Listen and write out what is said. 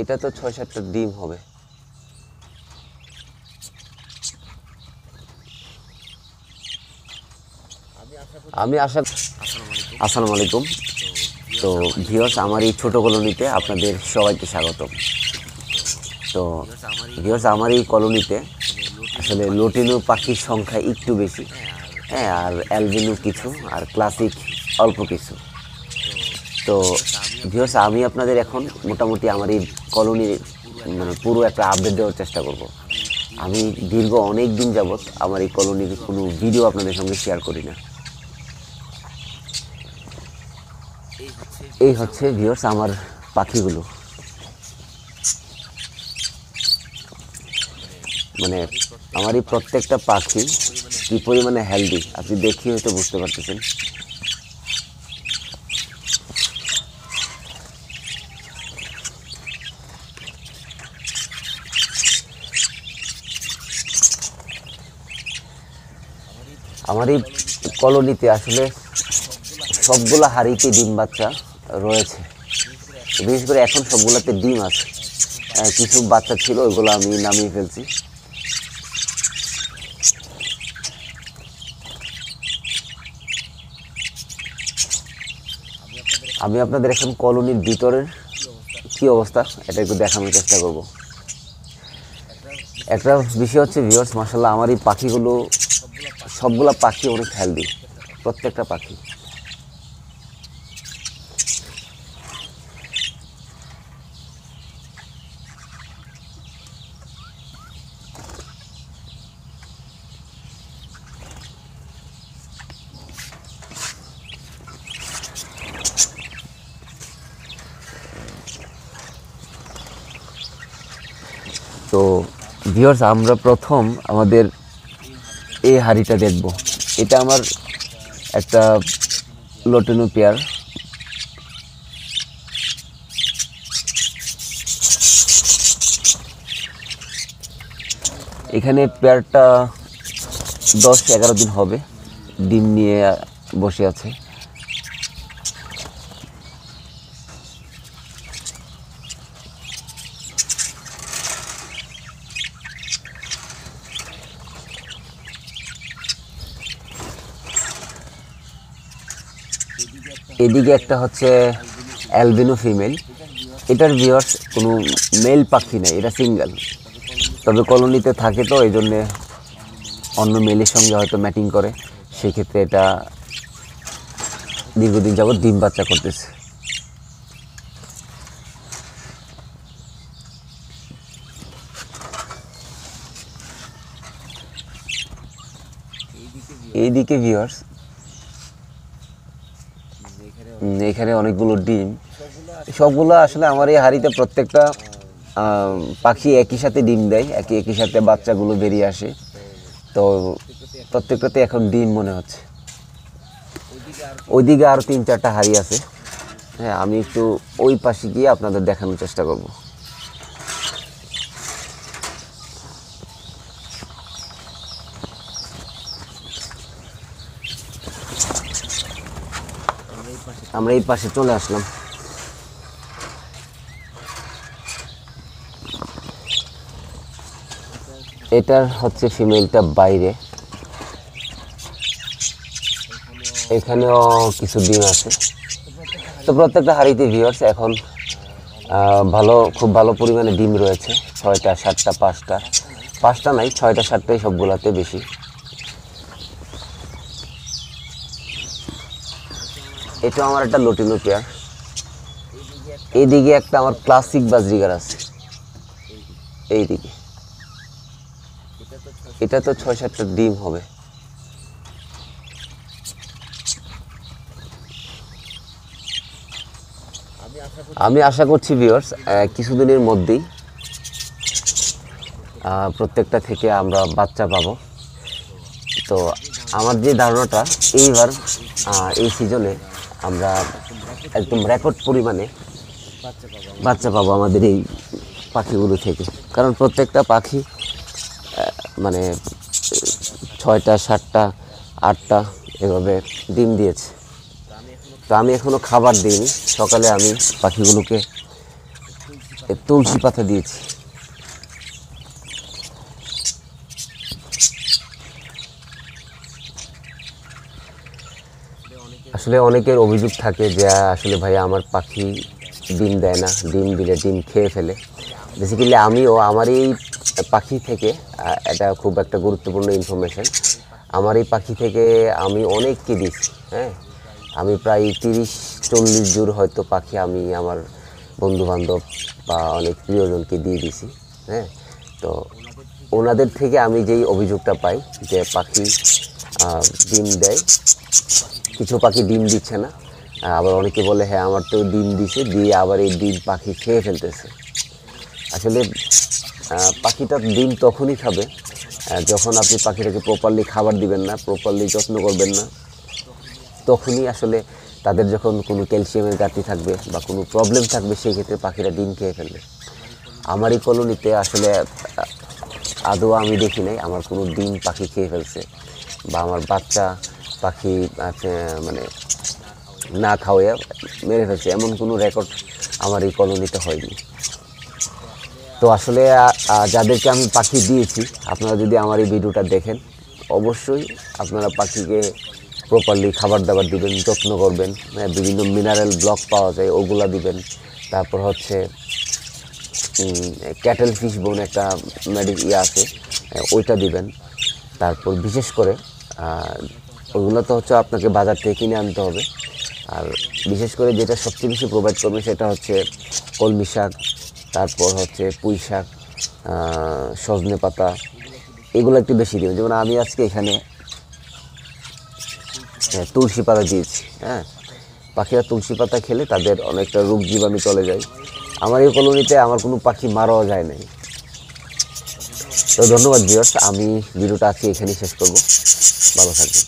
এটা তো ৬-৭টা ডিম হবে। আমি আশা আসসালামু আলাইকুম। তো ভিউয়ার্স, আমার এই ছোটো কলোনিতে আপনাদের সবাইকে স্বাগতম। তো ভিউয়ার্স, আমার এই কলোনিতে আসলে লটিনো পাখির সংখ্যা একটু বেশি, হ্যাঁ, আর অ্যালবিনো কিছু, আর ক্লাসিক অল্প কিছু। তো ভিউয়ার্স, আমি আপনাদের এখন মোটামুটি আমার এই কলোনির মানে পুরো একটা আপডেট দেওয়ার চেষ্টা করব। আমি দীর্ঘ অনেক দিন যাবৎ আমার এই কলোনির কোনো ভিডিও আপনাদের সঙ্গে শেয়ার করি না। এই হচ্ছে ভিউয়ার্স আমার পাখিগুলো। মানে আমার এই প্রত্যেকটা পাখি কী পরিমাণে হেলদি আপনি দেখিয়ে হয়তো বুঝতে পারতেছেন। আমার এই কলোনিতে আসলে সবগুলো হাঁড়িতে ডিম বাচ্চা রয়েছে, বিশেষ করে এখন সবগুলোতে ডিম আছে। কিছু বাচ্চা ছিল, ওইগুলো আমি নামিয়ে ফেলছি। আমি আপনাদের এখন কলোনির ভিতরের কী অবস্থা এটা একটু দেখানোর চেষ্টা করব। একটা বিষয় হচ্ছে ভিউয়ার্স, মাশাআল্লাহ আমার এই পাখিগুলো সবগুলা পাখি অনেক হেলদি, প্রত্যেকটা পাখি। তো ভিউয়ার্স, আমরা প্রথম আমাদের এই হাঁড়িটা দেখব। এটা আমার একটা লটিনো পেয়ার। এখানে পেয়ারটা 10-11 দিন হবে ডিম নিয়ে বসে আছে। এদিকে একটা হচ্ছে অ্যালবিনো ফিমেল। এটার ভিউয়ার্স কোনো মেল পাখি নেই, এটা সিঙ্গেল, তবে কলোনিতে থাকে তো এই জন্যে অন্য মেলের সঙ্গে হয়তো ম্যাটিং করে, সেক্ষেত্রে এটা দীর্ঘদিন যাবৎ ডিম বাচ্চা করতেছে। এইদিকে ভিউয়ার্স এখানে অনেকগুলো ডিম, সবগুলো আসলে আমার এই হাঁড়িতে প্রত্যেকটা পাখি একই সাথে ডিম দেয়, একই সাথে বাচ্চাগুলো বেরিয়ে আসে। তো প্রত্যেকটাতে এখন ডিম মনে হচ্ছে। ওইদিকে আরও 3-4টা হাঁড়ি আছে। হ্যাঁ, আমি একটু ওই পাশে গিয়ে আপনাদের দেখানোর চেষ্টা করব। আমরা এই পাশে চলে আসলাম। এটার হচ্ছে ফিমেলটা বাইরে, এখানেও কিছু ডিম আছে। তো প্রত্যেকটা হাঁড়িতে ভিউয়ার্স এখন খুব ভালো পরিমাণে ডিম রয়েছে। 6টা 7টা 5টা নাই, 6টা 7টাই সবগুলাতে বেশি। এটা আমার একটা লটিনো পেয়ার। এইদিকে একটা আমার ক্লাসিক বাজরিগার আছে এইদিকে। এটা তো 6-7টা ডিম হবে। আমি আশা করছি ভিউয়ার্স কিছুদিনের মধ্যেই প্রত্যেকটা থেকে আমরা বাচ্চা পাবো। তো আমার যে ধারণাটা, এইবার এই সিজনে আমরা একদম রেকর্ড পরিমাণে বাচ্চা পাবো আমাদের এই পাখিগুলো থেকে, কারণ প্রত্যেকটা পাখি মানে 6টা 7টা 8টা এভাবে ডিম দিয়েছে। তো আমি এখনও খাবার দিইনি। সকালে আমি পাখিগুলোকে তুলসী পাতা দিয়েছি। আসলে অনেকের অভিযোগ থাকে যে আসলে ভাই আমার পাখি ডিম দেয় না, ডিম দিলে ডিম খেয়ে ফেলে। বেসিক্যালি আমিও আমার এই পাখি থেকে এটা খুব একটা গুরুত্বপূর্ণ ইনফরমেশন। আমার এই পাখি থেকে আমি অনেককে দিচ্ছি। হ্যাঁ, আমি প্রায় 30-40 জোড় হয়তো পাখি আমি আমার বন্ধুবান্ধব বা অনেক প্রিয়জনকে দিয়ে দিছি। হ্যাঁ, তো ওনাদের থেকে আমি যেই অভিযোগটা পাই যে পাখি ডিম দেয়, কিছু পাখি ডিম দিচ্ছে না, আবার অনেকে বলে হ্যাঁ আমার তো ডিম দিছে, দিয়ে আবার এই ডিম পাখি খেয়ে ফেলতেছে। আসলে পাখিটা ডিম তখনই খাবে যখন আপনি পাখিটাকে প্রপারলি খাবার দিবেন না, প্রপারলি যত্ন করবেন না। তখনই আসলে তাদের যখন কোনো ক্যালসিয়ামের ঘাটতি থাকবে বা কোনো প্রবলেম থাকবে, সেই ক্ষেত্রে পাখিরা ডিম খেয়ে ফেলবে। আমার এই কলোনিতে আসলে আদৌ আমি দেখি নাই আমার কোনো ডিম পাখি খেয়ে ফেলছে বা আমার বাচ্চা পাখি মানে না খাওয়াইয়া মেরে ফেলছে, এমন কোনো রেকর্ড আমার এই কলোনিতে হয়নি। তো আসলে যাদেরকে আমি পাখি দিয়েছি, আপনারা যদি আমার এই ভিডিওটা দেখেন, অবশ্যই আপনারা পাখিকে প্রপারলি খাবার দাবার দিবেন, যত্ন করবেন। বিভিন্ন মিনারেল ব্লক পাওয়া যায়, ওগুলা দিবেন। তারপর হচ্ছে ক্যাটেল ফিশ বোন একটা আছে, ওইটা দিবেন। তারপর বিশেষ করে ওইগুলো তো হচ্ছে আপনাকে বাজার থেকে কিনে আনতে হবে। আর বিশেষ করে যেটা সবচেয়ে বেশি প্রোভাইড করবে সেটা হচ্ছে কলমি শাক, তারপর হচ্ছে পুঁই শাক, সজনে পাতা, এগুলো একটু বেশি দেবেন। যেমন আমি আজকে এখানে তুলসী পাতা দিয়েছি। হ্যাঁ, পাখিরা তুলসী পাতা খেলে তাদের অনেকটা রোগ জীবাণু চলে যায়। আমার এই কলোনিতে আমার কোনো পাখি মারাও যায় নাই। তো ধন্যবাদ ভিউয়ার্স, আমি ভিডিওটা আজকে এখানেই শেষ করব। ভালো থাকবেন।